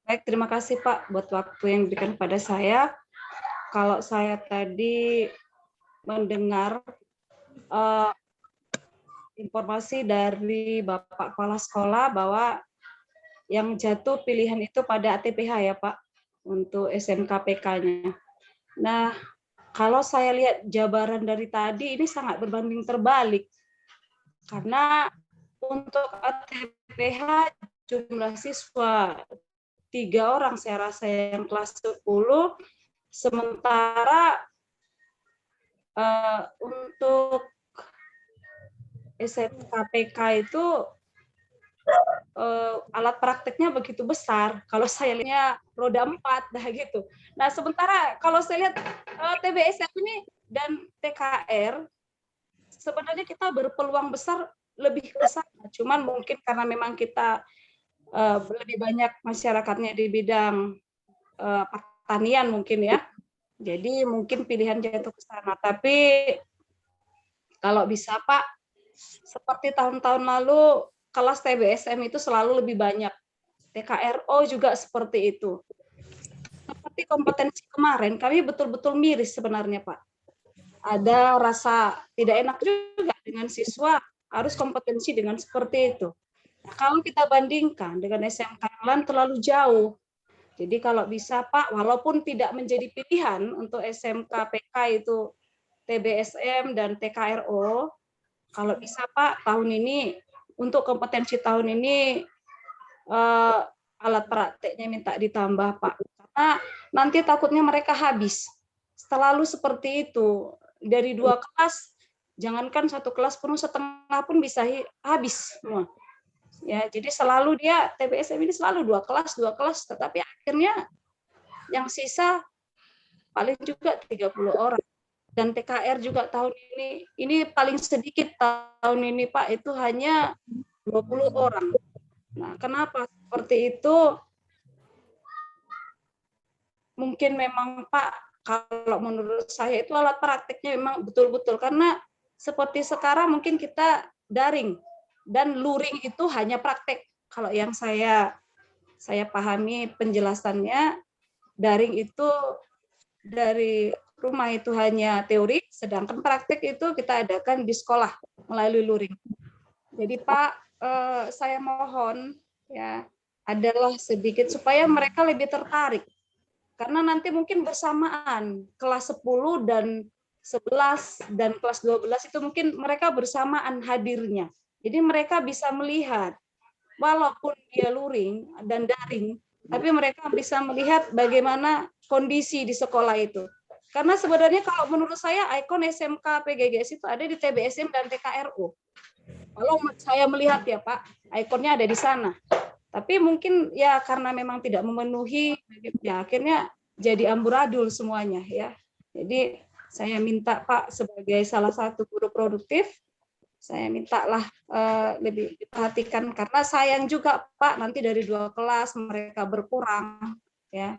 Baik, terima kasih Pak buat waktu yang diberikan pada saya. Kalau saya tadi mendengar informasi dari Bapak Kepala Sekolah bahwa yang jatuh pilihan itu pada ATPH ya Pak, untuk SMKPK-nya. Nah, kalau saya lihat jabaran dari tadi, ini sangat berbanding terbalik. Karena untuk ATPH jumlah siswa 3 orang saya rasa yang kelas 10, sementara untuk SMKPK itu alat prakteknya begitu besar. Kalau saya lihatnya roda 4 dah gitu. Nah, sementara kalau saya lihat TBSM ini dan TKR sebenarnya kita berpeluang besar lebih ke sana. Cuman mungkin karena memang kita lebih banyak masyarakatnya di bidang pertanian mungkin ya. Jadi mungkin pilihan jatuh ke sana. Tapi kalau bisa Pak, seperti tahun-tahun lalu kelas TBSM itu selalu lebih banyak. TKRO juga seperti itu. Seperti kompetensi kemarin, kami betul-betul miris sebenarnya Pak. Ada rasa tidak enak juga dengan siswa harus kompetensi dengan seperti itu. Nah, kalau kita bandingkan dengan SMK yang lain terlalu jauh. Jadi kalau bisa Pak, walaupun tidak menjadi pilihan untuk SMK PK itu TBSM dan TKRO, kalau bisa Pak tahun ini untuk kompetensi tahun ini alat prakteknya minta ditambah Pak. Karena nanti takutnya mereka habis. Selalu seperti itu. Dari 2 kelas, jangankan 1 kelas penuh, setengah pun bisa habis semua. Ya, jadi selalu dia TBSM ini selalu 2 kelas, tetapi akhirnya yang sisa paling juga 30 orang. Dan TKR juga tahun ini paling sedikit tahun ini Pak, itu hanya 20 orang. Nah, kenapa seperti itu? Mungkin memang Pak, kalau menurut saya itu alat prakteknya memang betul-betul, karena seperti sekarang mungkin kita daring dan luring itu hanya praktek. Kalau yang saya pahami penjelasannya, daring itu dari rumah itu hanya teori, sedangkan praktek itu kita adakan di sekolah melalui luring. Jadi Pak, saya mohon ya adalah sedikit supaya mereka lebih tertarik. Karena nanti mungkin bersamaan kelas 10 dan 11 dan kelas 12 itu mungkin mereka bersamaan hadirnya. Jadi mereka bisa melihat walaupun dia luring dan daring, tapi mereka bisa melihat bagaimana kondisi di sekolah itu. Karena sebenarnya kalau menurut saya ikon SMK PGGS itu ada di TBSM dan TKRO. Kalau saya melihat ya Pak, ikonnya ada di sana. Tapi mungkin ya karena memang tidak memenuhi, ya akhirnya jadi amburadul semuanya ya. Jadi saya minta Pak sebagai salah satu guru produktif, saya mintalah lebih diperhatikan karena sayang juga Pak nanti dari 2 kelas mereka berkurang ya.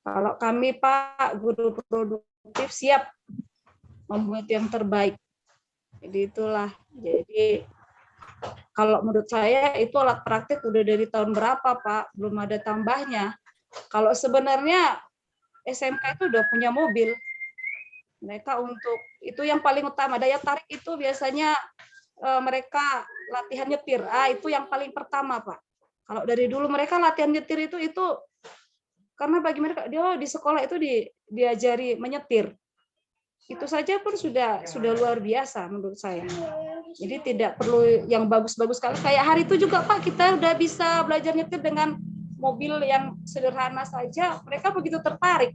Kalau kami Pak guru produktif siap membuat yang terbaik. Jadi itulah. Jadi kalau menurut saya itu alat praktik udah dari tahun berapa Pak, belum ada tambahnya. Kalau sebenarnya SMK itu udah punya mobil. Mereka untuk itu yang paling utama, daya tarik itu biasanya mereka latihan nyetir. Itu yang paling pertama Pak. Kalau dari dulu mereka latihan nyetir itu karena bagi mereka dia di sekolah itu diajari menyetir. Itu saja pun sudah luar biasa menurut saya. Jadi tidak perlu yang bagus-bagus sekali. Kayak hari itu juga Pak, kita udah bisa belajar nyetir dengan mobil yang sederhana saja. Mereka begitu tertarik.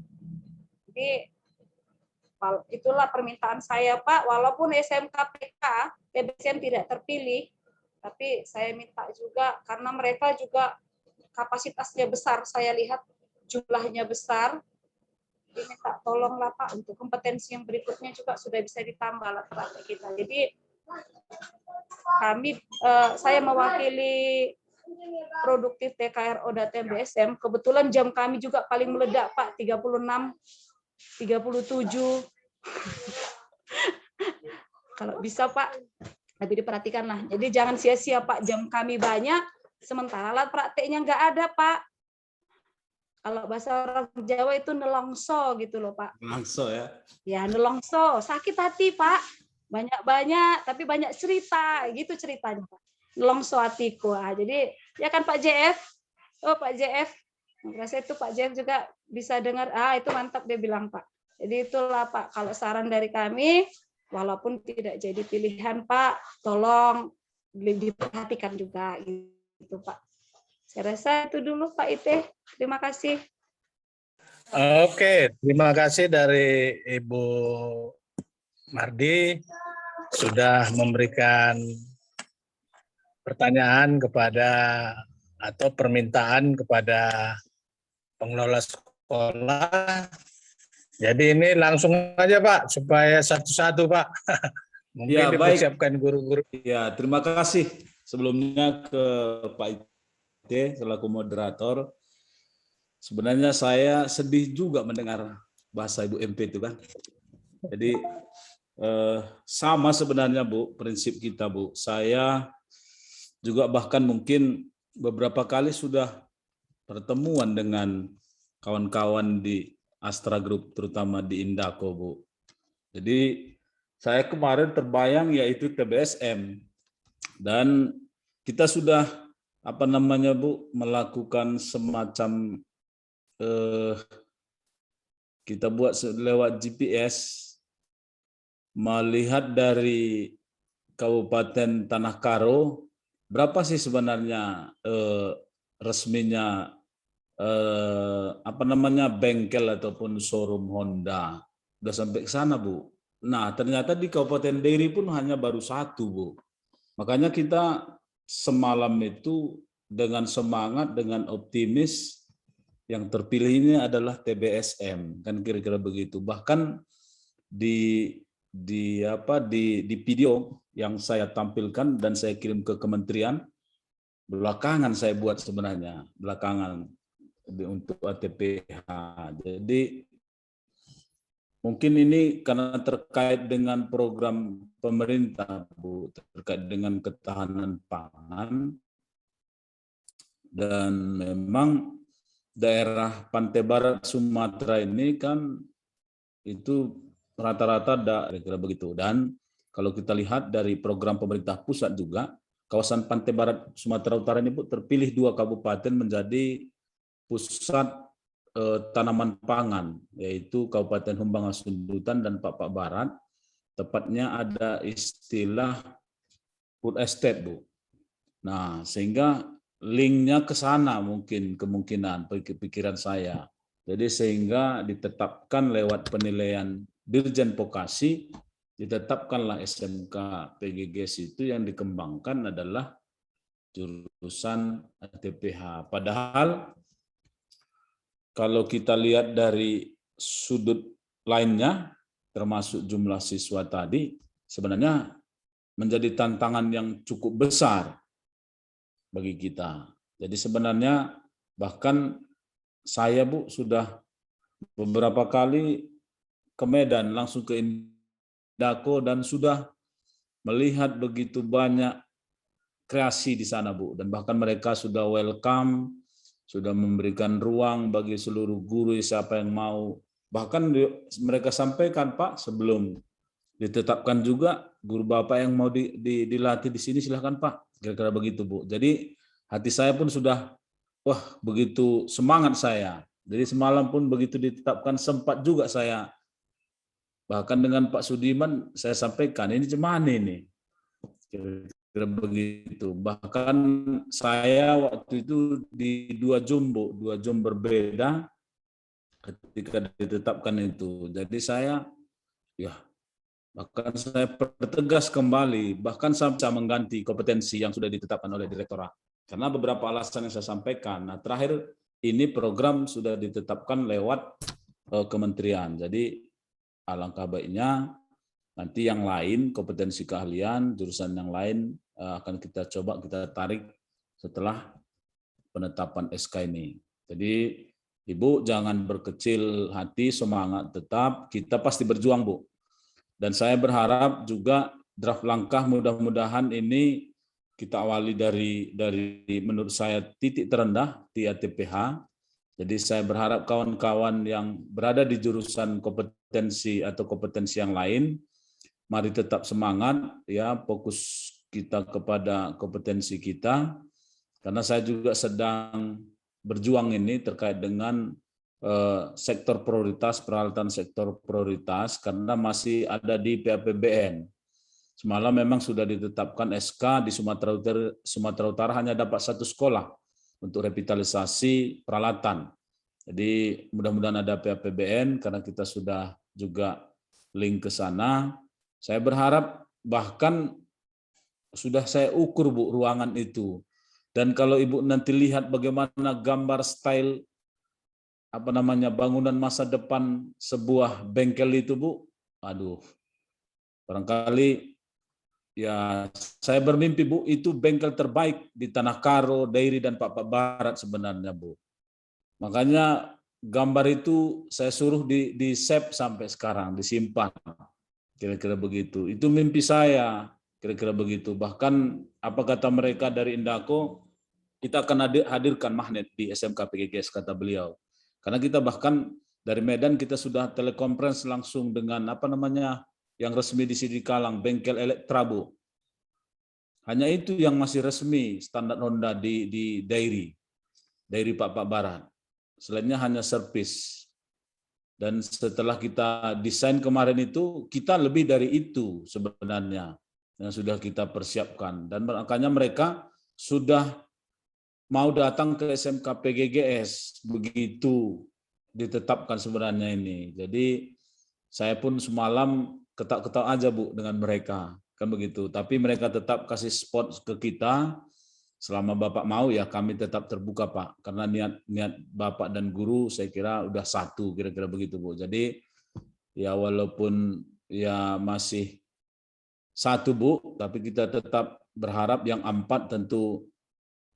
Jadi itulah permintaan saya Pak. Walaupun SMK PK, TBSM tidak terpilih, tapi saya minta juga karena mereka juga kapasitasnya besar. Saya lihat jumlahnya besar. Minta tolonglah Pak untuk kompetensi yang berikutnya juga sudah bisa ditambah alat praktek kita. Jadi kami saya mewakili produktif TKRO dan TBSM, kebetulan jam kami juga paling meledak Pak, 36, 37. Kalau bisa Pak Lebih diperhatikan lah. Jadi jangan sia-sia Pak, jam kami banyak, sementara alat prakteknya nggak ada Pak. Kalau bahasa orang Jawa itu nelongso gitu loh Pak. Langsung ya. Ya nelongso, sakit hati Pak. Banyak-banyak, tapi banyak cerita, gitu ceritanya Pak. Nelongso hatiku. Jadi ya kan Pak JF? Oh Pak JF, rasa itu Pak JF juga bisa dengar. Itu mantap dia bilang Pak. Jadi itulah Pak, kalau saran dari kami, walaupun tidak jadi pilihan Pak, tolong diperhatikan juga gitu Pak. Saya rasa itu dulu Pak Ite. Terima kasih. Oke, terima kasih dari Ibu Mardi sudah memberikan pertanyaan kepada atau permintaan kepada pengelola sekolah. Jadi ini langsung aja Pak, supaya satu-satu Pak. Mungkin Ya, dipersiapkan guru-guru. Ya, terima kasih sebelumnya ke Pak Ite selaku moderator. Sebenarnya saya sedih juga mendengar bahasa Ibu MP itu kan. Jadi sama sebenarnya Bu, prinsip kita Bu. Saya juga bahkan mungkin beberapa kali sudah pertemuan dengan kawan-kawan di Astra Group, terutama di Indako Bu. Jadi saya kemarin terbayang yaitu TBSM, dan kita sudah Bu melakukan semacam kita buat lewat GPS, melihat dari Kabupaten Tanah Karo berapa sih sebenarnya resminya bengkel ataupun showroom Honda. Udah sampai ke sana Bu. Nah ternyata di Kabupaten Dairi pun hanya baru 1 Bu. Makanya kita semalam itu dengan semangat, dengan optimis, yang terpilih ini adalah TBSM, kan kira-kira begitu. Bahkan di video yang saya tampilkan dan saya kirim ke kementerian, belakangan saya buat sebenarnya, belakangan untuk ATPH. Jadi mungkin ini karena terkait dengan program pemerintah Bu, terkait dengan ketahanan pangan, dan memang daerah pantai barat Sumatera ini kan itu rata-rata ada kira-kira begitu. Dan kalau kita lihat dari program pemerintah pusat juga, kawasan pantai barat Sumatera Utara ini Bu, terpilih 2 kabupaten menjadi pusat tanaman pangan, yaitu Kabupaten Humbang Hasundutan dan Papak Barat. Tepatnya ada istilah food estate Bu. Nah, sehingga linknya ke sana mungkin kemungkinan pikiran saya. Jadi sehingga ditetapkan lewat penilaian Dirjen Vokasi, ditetapkanlah SMK PGGS itu yang dikembangkan adalah jurusan ATPH. Padahal kalau kita lihat dari sudut lainnya, termasuk jumlah siswa tadi, sebenarnya menjadi tantangan yang cukup besar bagi kita. Jadi sebenarnya bahkan saya Bu sudah beberapa kali ke Medan, langsung ke Indako, dan sudah melihat begitu banyak kreasi di sana Bu, dan bahkan mereka sudah welcome, sudah memberikan ruang bagi seluruh guru siapa yang mau. Bahkan mereka sampaikan Pak, sebelum ditetapkan juga guru Bapak yang mau dilatih di sini silahkan Pak, kira-kira begitu Bu. Jadi hati saya pun sudah begitu semangat saya. Jadi semalam pun begitu ditetapkan sempat juga saya, bahkan dengan Pak Sudiman saya sampaikan ini gimana ini, kira-kira begitu. Bahkan saya waktu itu di 2 Zoom berbeda ketika ditetapkan itu. Jadi saya bahkan saya pertegas kembali, bahkan sampai mengganti kompetensi yang sudah ditetapkan oleh direktorat. Karena beberapa alasan yang saya sampaikan. Nah, terakhir ini program sudah ditetapkan lewat kementerian. Jadi alangkah baiknya nanti yang lain, kompetensi keahlian, jurusan yang lain akan kita coba kita tarik setelah penetapan SK ini. Jadi Ibu jangan berkecil hati, semangat tetap, kita pasti berjuang Bu. Dan saya berharap juga draft langkah mudah-mudahan ini kita awali dari menurut saya titik terendah di ATPH. Jadi saya berharap kawan-kawan yang berada di jurusan kompetensi atau kompetensi yang lain, mari tetap semangat ya, fokus kita kepada kompetensi kita. Karena saya juga sedang berjuang ini terkait dengan sektor prioritas, peralatan sektor prioritas, karena masih ada di PAPBN. Semalam memang sudah ditetapkan SK di Sumatera Utara hanya dapat 1 sekolah untuk revitalisasi peralatan. Jadi mudah-mudahan ada PAPBN karena kita sudah juga link ke sana. Saya berharap bahkan sudah saya ukur Bu ruangan itu. Dan kalau Ibu nanti lihat bagaimana gambar style bangunan masa depan sebuah bengkel itu Bu, aduh, barangkali ya saya bermimpi Bu, itu bengkel terbaik di Tanah Karo, Dairi dan Pak Barat sebenarnya Bu. Makanya gambar itu saya suruh di save sampai sekarang, disimpan. Kira-kira begitu. Itu mimpi saya, kira-kira begitu. Bahkan apa kata mereka dari Indako, kita akan hadirkan magnet di SMK PGGS kata beliau. Karena kita bahkan dari Medan kita sudah telekonferensi langsung dengan yang resmi di Sidikalang, bengkel Elektra Bu. Hanya itu yang masih resmi standar Honda di Dairi Pak Barat. Selainnya hanya servis. Dan setelah kita desain kemarin itu, kita lebih dari itu sebenarnya yang sudah kita persiapkan. Dan makanya mereka sudah mau datang ke SMK PGGS begitu ditetapkan sebenarnya ini. Jadi saya pun semalam ketawa aja Bu dengan mereka, kan begitu. Tapi mereka tetap kasih spot ke kita. Selama Bapak mau ya kami tetap terbuka Pak, karena niat Bapak dan guru saya kira udah satu, kira-kira begitu Bu. Jadi ya walaupun ya masih satu Bu, tapi kita tetap berharap yang 4 tentu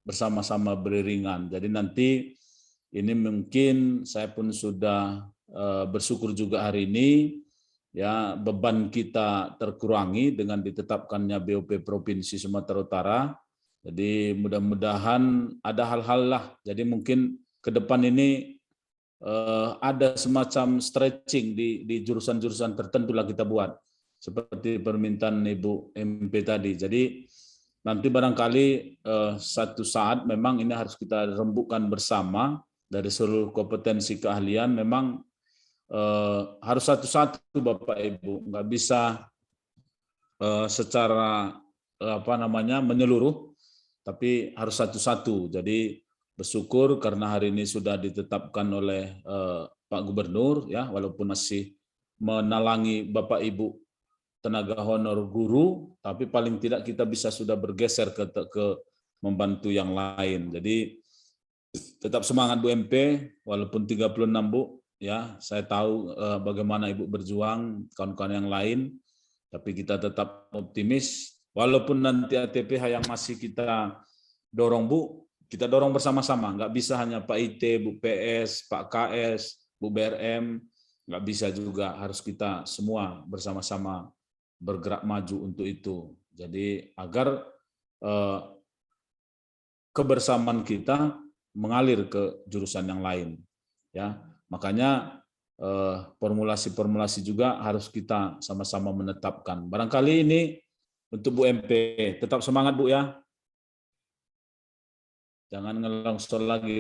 bersama-sama beriringan. Jadi nanti ini mungkin saya pun sudah bersyukur juga hari ini ya beban kita terkurangi dengan ditetapkannya BOP Provinsi Sumatera Utara. Jadi mudah-mudahan ada hal-hal lah. Jadi mungkin ke depan ini ada semacam stretching di jurusan-jurusan tertentu lah kita buat. Seperti permintaan Ibu MP tadi. Jadi nanti barangkali satu saat memang ini harus kita rembukkan bersama dari seluruh kompetensi keahlian. Memang harus satu-satu Bapak Ibu. Nggak bisa secara menyeluruh. Tapi harus satu-satu. Jadi bersyukur karena hari ini sudah ditetapkan oleh Pak Gubernur, ya, walaupun masih menalangi Bapak Ibu tenaga honor guru, tapi paling tidak kita bisa sudah bergeser ke membantu yang lain. Jadi tetap semangat Bu MP, walaupun 36 Bu, ya, saya tahu bagaimana Ibu berjuang, kawan-kawan yang lain, tapi kita tetap optimis. Walaupun nanti ATPH yang masih kita dorong Bu, kita dorong bersama-sama. Nggak bisa hanya Pak IT, Bu PS, Pak KS, Bu BRM, nggak bisa juga. Harus kita semua bersama-sama bergerak maju untuk itu. Jadi agar kebersamaan kita mengalir ke jurusan yang lain. Ya, makanya formulasi-formulasi juga harus kita sama-sama menetapkan. Barangkali ini untuk Bu MP, tetap semangat Bu ya. Jangan ngelongsor lagi.